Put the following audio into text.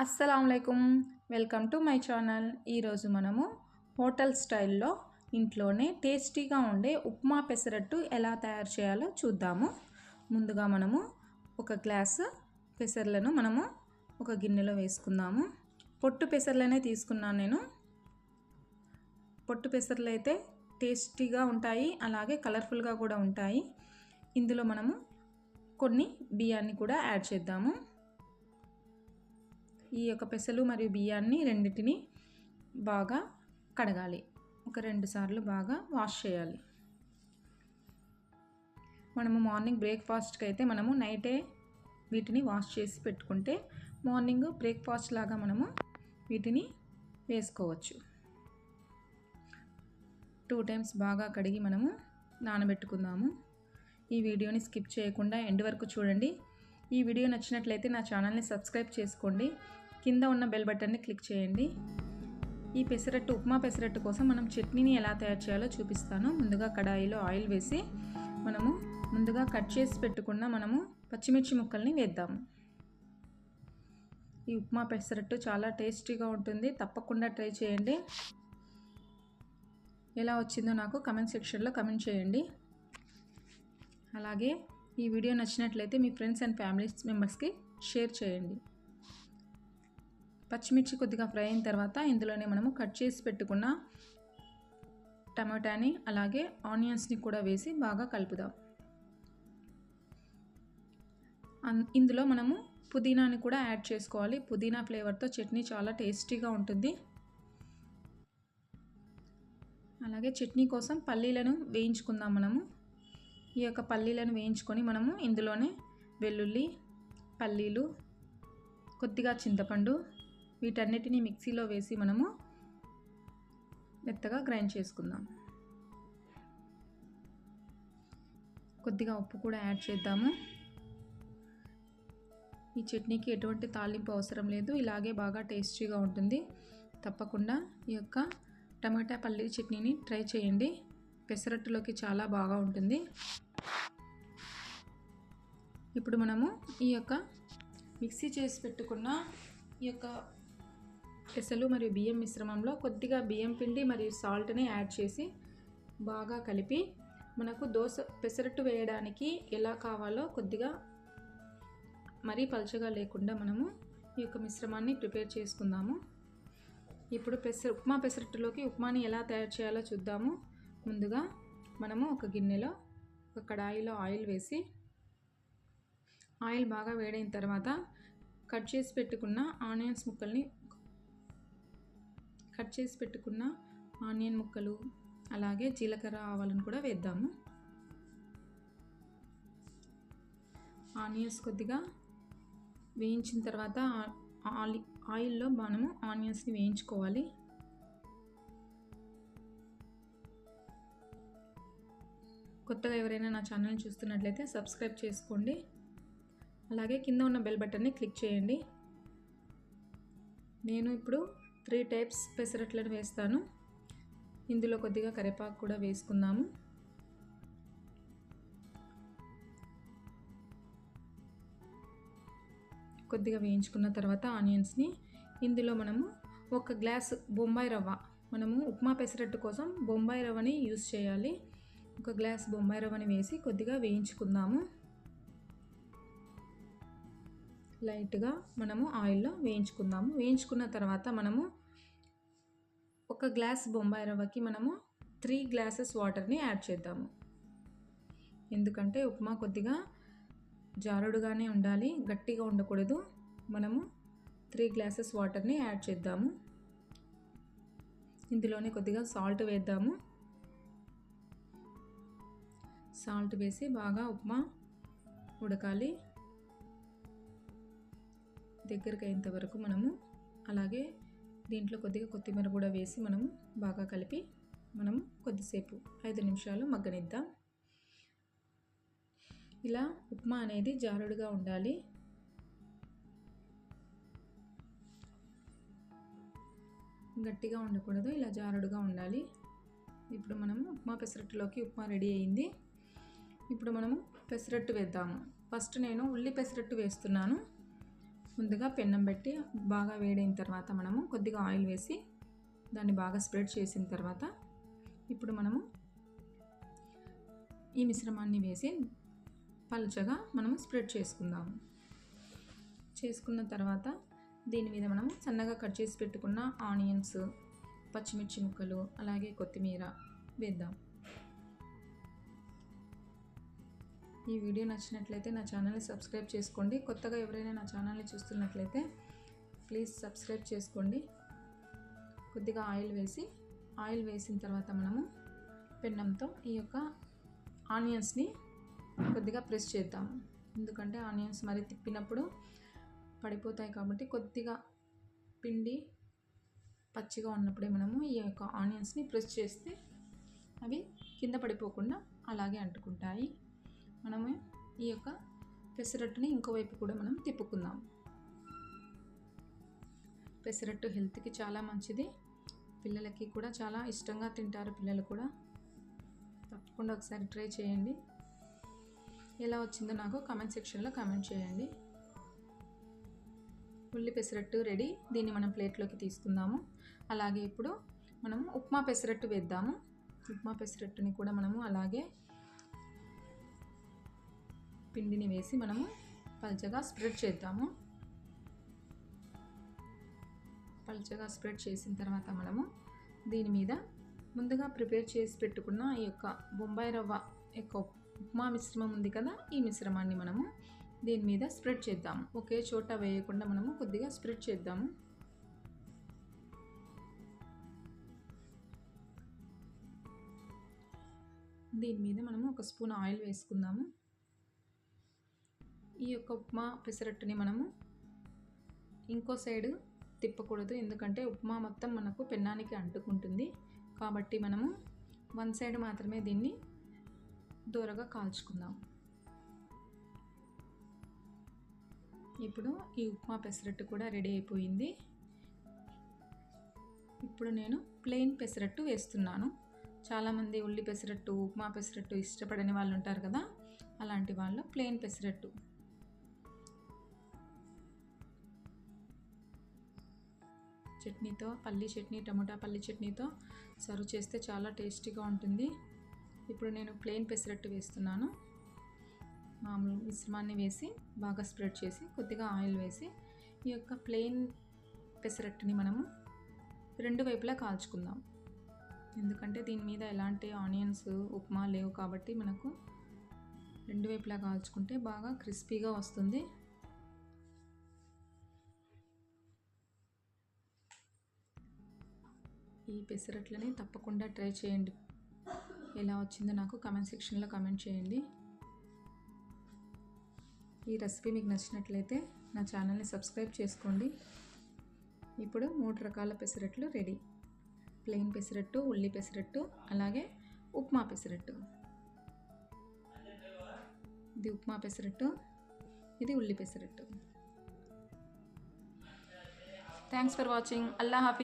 అస్సలాముఅలైకుం welcome to my channel. ఈరోజు మనము hotel స్టైల్లో ఇంట్లోనే టేస్టీగా ఉండే ఉప్మా పెసరట్టు ఎలా తయారు చేయాలో చూద్దాము. ముందుగా మనము ఒక గ్లాసు పెసర్లను మనము ఒక గిన్నెలో వేసుకుందాము. పొట్టు పెసర్లనే తీసుకున్నాను నేను. పొట్టు పెసర్లు అయితే టేస్టీగా ఉంటాయి, అలాగే కలర్ఫుల్గా కూడా ఉంటాయి. ఇందులో మనము కొన్ని బియ్యాన్ని కూడా యాడ్ చేద్దాము. ఈ యొక్క పెసలు మరియు బియ్యాన్ని రెండింటిని బాగా కడగాలి. ఒక 2 సార్లు బాగా వాష్ చేయాలి. మనము మార్నింగ్ బ్రేక్ఫాస్ట్కి అయితే మనము నైటే వీటిని వాష్ చేసి పెట్టుకుంటే మార్నింగ్ బ్రేక్ఫాస్ట్ లాగా మనము వీటిని వేసుకోవచ్చు. 2 టైమ్స్ బాగా కడిగి మనము నానబెట్టుకుందాము. ఈ వీడియోని స్కిప్ చేయకుండా ఎండ్ వరకు చూడండి. ఈ వీడియో నచ్చినట్లయితే నా ఛానల్ని సబ్స్క్రైబ్ చేసుకోండి. కింద ఉన్న బెల్ బటన్ని క్లిక్ చేయండి. ఈ పెసరట్టు ఉప్మా పెసరట్టు కోసం మనం చట్నీని ఎలా తయారు చేయాలో చూపిస్తాను. ముందుగా కడాయిలో ఆయిల్ వేసి మనము ముందుగా కట్ చేసి పెట్టుకున్న మనము పచ్చిమిర్చి ముక్కల్ని వేద్దాము. ఈ ఉప్మా పెసరట్టు చాలా టేస్టీగా ఉంటుంది, తప్పకుండా ట్రై చేయండి. ఎలా వచ్చిందో నాకు కమెంట్ సెక్షన్లో కమెంట్ చేయండి. అలాగే ఈ వీడియో నచ్చినట్లయితే మీ ఫ్రెండ్స్ అండ్ ఫ్యామిలీ మెంబర్స్కి షేర్ చేయండి. పచ్చిమిర్చి కొద్దిగా ఫ్రై అయిన తర్వాత ఇందులోనే మనము కట్ చేసి పెట్టుకున్న టమాటాని అలాగే ఆనియన్స్ని కూడా వేసి బాగా కలుపుదాం. ఇందులో మనము పుదీనాని కూడా యాడ్ చేసుకోవాలి. పుదీనా ఫ్లేవర్తో చట్నీ చాలా టేస్టీగా ఉంటుంది. అలాగే చట్నీ కోసం పల్లీలను వేయించుకుందాం. మనము ఈ యొక్క పల్లీలను వేయించుకొని మనము ఇందులోనే వెల్లుల్లి, పల్లీలు, కొద్దిగా చింతపండు వీటన్నిటిని మిక్సీలో వేసి మనము మెత్తగా గ్రైండ్ చేసుకుందాం. కొద్దిగా ఉప్పు కూడా యాడ్ చేద్దాము. ఈ చట్నీకి ఎటువంటి తాలింపు అవసరం లేదు, ఇలాగే బాగా టేస్టీగా ఉంటుంది. తప్పకుండా ఈ యొక్క టమాటా పల్లీ చట్నీని ట్రై చేయండి. పెసరట్టులోకి చాలా బాగా ఉంటుంది. ఇప్పుడు మనము ఈ యొక్క మిక్సీ చేసి పెట్టుకున్న ఈ యొక్క పెసలు మరియు బియ్యం మిశ్రమంలో కొద్దిగా బియ్యం పిండి మరియు సాల్ట్ని యాడ్ చేసి బాగా కలిపి మనకు పెసరట్టు వేయడానికి ఎలా కావాలో కొద్దిగా మరీ పల్చగా లేకుండా మనము ఈ యొక్క మిశ్రమాన్ని ప్రిపేర్ చేసుకుందాము. ఇప్పుడు ఉప్మా పెసరట్టులోకి ఉప్మాని ఎలా తయారు చేయాలో చూద్దాము. ముందుగా మనము ఒక గిన్నెలో ఒక కడాయిలో ఆయిల్ వేసి ఆయిల్ బాగా వేడైన తర్వాత కట్ చేసి పెట్టుకున్న ఆనియన్ ముక్కలు అలాగే జీలకర్ర ఆవాలను కూడా వేద్దాము. ఆనియన్స్ కొద్దిగా వేయించిన తర్వాత ఆయిల్లో మనము ఆనియన్స్ని వేయించుకోవాలి. కొత్తగా ఎవరైనా నా ఛానల్ని చూస్తున్నట్లయితే సబ్స్క్రైబ్ చేసుకోండి. అలాగే కింద ఉన్న బెల్ బటన్ని క్లిక్ చేయండి. నేను ఇప్పుడు 3 టైప్స్ పెసరట్లను వేస్తాను. ఇందులో కొద్దిగా కరివేపాకు కూడా వేసుకుందాము. కొద్దిగా వేయించుకున్న తర్వాత ఆనియన్స్ని ఇందులో మనము 1 గ్లాసు బొంబాయి రవ్వ, మనము ఉప్మా పెసరట్టు కోసం బొంబాయి రవ్వని యూస్ చేయాలి. 1 గ్లాస్ బొంబాయి రవ్వని వేసి కొద్దిగా వేయించుకుందాము. లైట్గా మనము ఆయిల్లో వేయించుకుందాము. వేయించుకున్న తర్వాత మనము 1 గ్లాస్ బొంబాయి రవ్వకి మనము 3 గ్లాసెస్ వాటర్ని యాడ్ చేద్దాము. ఎందుకంటే ఉప్మా కొద్దిగా జారుడుగానే ఉండాలి, గట్టిగా ఉండకూడదు. మనము 3 గ్లాసెస్ వాటర్ని యాడ్ చేద్దాము. ఇందులోనే కొద్దిగా సాల్ట్ వేద్దాము. సాల్ట్ వేసి బాగా ఉప్మా ఉడకాలి. దగ్గరికి అయ్యేంత వరకు మనము అలాగే దీంట్లో కొద్దిగా కొత్తిమీర కూడా వేసి మనము బాగా కలిపి మనము కొద్దిసేపు 5 నిమిషాలు మగ్గనిద్దాం. ఇలా ఉప్మా అనేది జారుడుగా ఉండాలి. గట్టిగా ఉండకూడదు, ఇలా జారుడుగా ఉండాలి. ఇప్పుడు మనము ఉప్మా పెసరట్టులోకి ఉప్మా రెడీ అయింది. ఇప్పుడు మనము పెసరట్టు వేద్దాము. ఫస్ట్ నేను ఉల్లి పెసరట్టు వేస్తున్నాను. ముందుగా పెన్నం పెట్టి బాగా వేడైన తర్వాత మనము కొద్దిగా ఆయిల్ వేసి దాన్ని బాగా స్ప్రెడ్ చేసిన తర్వాత ఇప్పుడు మనము ఈ మిశ్రమాన్ని వేసి పలుచగా మనము స్ప్రెడ్ చేసుకుందాము. చేసుకున్న తర్వాత దీని మీద మనము సన్నగా కట్ చేసి పెట్టుకున్న ఆనియన్స్, పచ్చిమిర్చి ముక్కలు, అలాగే కొత్తిమీర వేద్దాం. ఈ వీడియో నచ్చినట్లయితే నా ఛానల్ని సబ్స్క్రైబ్ చేసుకోండి. కొత్తగా ఎవరైనా నా ఛానల్ని చూస్తున్నట్లయితే ప్లీజ్ సబ్స్క్రైబ్ చేసుకోండి. కొద్దిగా ఆయిల్ వేసిన తర్వాత మనము పెన్నంతో ఈ యొక్క ఆనియన్స్ని కొద్దిగా ప్రెస్ చేద్దాము. ఎందుకంటే ఆనియన్స్ మరి తిప్పినప్పుడు పడిపోతాయి కాబట్టి కొద్దిగా పిండి పచ్చిగా ఉన్నప్పుడే మనము ఈ యొక్క ఆనియన్స్ని ప్రెస్ చేస్తే అవి కింద పడిపోకుండా అలాగే అంటుకుంటాయి. మనము ఈ యొక్క పెసరట్టుని ఇంకోవైపు కూడా మనం తిప్పుకుందాం. పెసరట్టు హెల్త్కి చాలా మంచిది, పిల్లలకి కూడా చాలా ఇష్టంగా తింటారు. పిల్లలు కూడా తప్పకుండా ఒకసారి ట్రై చేయండి. ఎలా వచ్చిందో నాకు కామెంట్ సెక్షన్లో కామెంట్ చేయండి. ఉల్లి పెసరట్టు రెడీ. దీన్ని మనం ప్లేట్లోకి తీసుకుందాము. అలాగే ఇప్పుడు మనము ఉప్మా పెసరట్టు వేద్దాము. ఉప్మా పెసరట్టుని కూడా మనము అలాగే పిండిని వేసి మనము పల్చగా స్ప్రెడ్ చేద్దాము. పల్చగా స్ప్రెడ్ చేసిన తర్వాత మనము దీని మీద ముందుగా ప్రిపేర్ చేసి పెట్టుకున్న ఈ యొక్క బొంబాయి రవ్వ యొక్క ఉప్మా మిశ్రమం ఉంది కదా, ఈ మిశ్రమాన్ని మనము దీని మీద స్ప్రెడ్ చేద్దాము. ఒకే చోట వేయకుండా మనము కొద్దిగా స్ప్రెడ్ చేద్దాము. దీని మీద మనము ఒక స్పూన్ ఆయిల్ వేసుకుందాము. ఈ యొక్క ఉప్మా పెసరట్టుని మనము ఇంకో సైడు తిప్పకూడదు, ఎందుకంటే ఉప్మా మొత్తం మనకు పెన్నానికి అంటుకుంటుంది. కాబట్టి మనము వన్ సైడ్ మాత్రమే దీన్ని దూరగా కాల్చుకుందాం. ఇప్పుడు ఈ ఉప్మా పెసరట్టు కూడా రెడీ అయిపోయింది. ఇప్పుడు నేను ప్లెయిన్ పెసరట్టు వేస్తున్నాను. చాలామంది ఉల్లి పెసరట్టు, ఉప్మా పెసరట్టు ఇష్టపడని వాళ్ళు ఉంటారు కదా, అలాంటి వాళ్ళు ప్లెయిన్ పెసరట్టు చట్నీతో, పల్లి చట్నీ, టమోటా పల్లి చట్నీతో సర్వ్ చేస్తే చాలా టేస్టీగా ఉంటుంది. ఇప్పుడు నేను ప్లెయిన్ పెసరట్టు వేస్తున్నాను. మామూలు మిశ్రమాన్ని వేసి బాగా స్ప్రెడ్ చేసి కొద్దిగా ఆయిల్ వేసి ఈ యొక్క ప్లెయిన్ పెసరట్టుని మనము రెండు వైపులా కాల్చుకుందాం. ఎందుకంటే దీని మీద ఎలాంటి ఆనియన్స్, ఉప్మా లేవు కాబట్టి మనకు రెండు వైపులా కాల్చుకుంటే బాగా క్రిస్పీగా వస్తుంది. ఈ పెసరట్లని తప్పకుండా ట్రై చేయండి. ఎలా వచ్చిందో నాకు కామెంట్ సెక్షన్లో కామెంట్ చేయండి. ఈ రెసిపీ మీకు నచ్చినట్లయితే నా ఛానల్ని సబ్స్క్రైబ్ చేసుకోండి. ఇప్పుడు 3 రకాల పెసరట్లు రెడీ. ప్లెయిన్ పెసరట్టు, ఉల్లి పెసరట్టు, అలాగే ఉప్మా పెసరట్టు. ఇది ఉప్మా పెసరట్టు, ఇది ఉల్లి పెసరట్టు. Thanks for watching. అల్లా హాఫీ.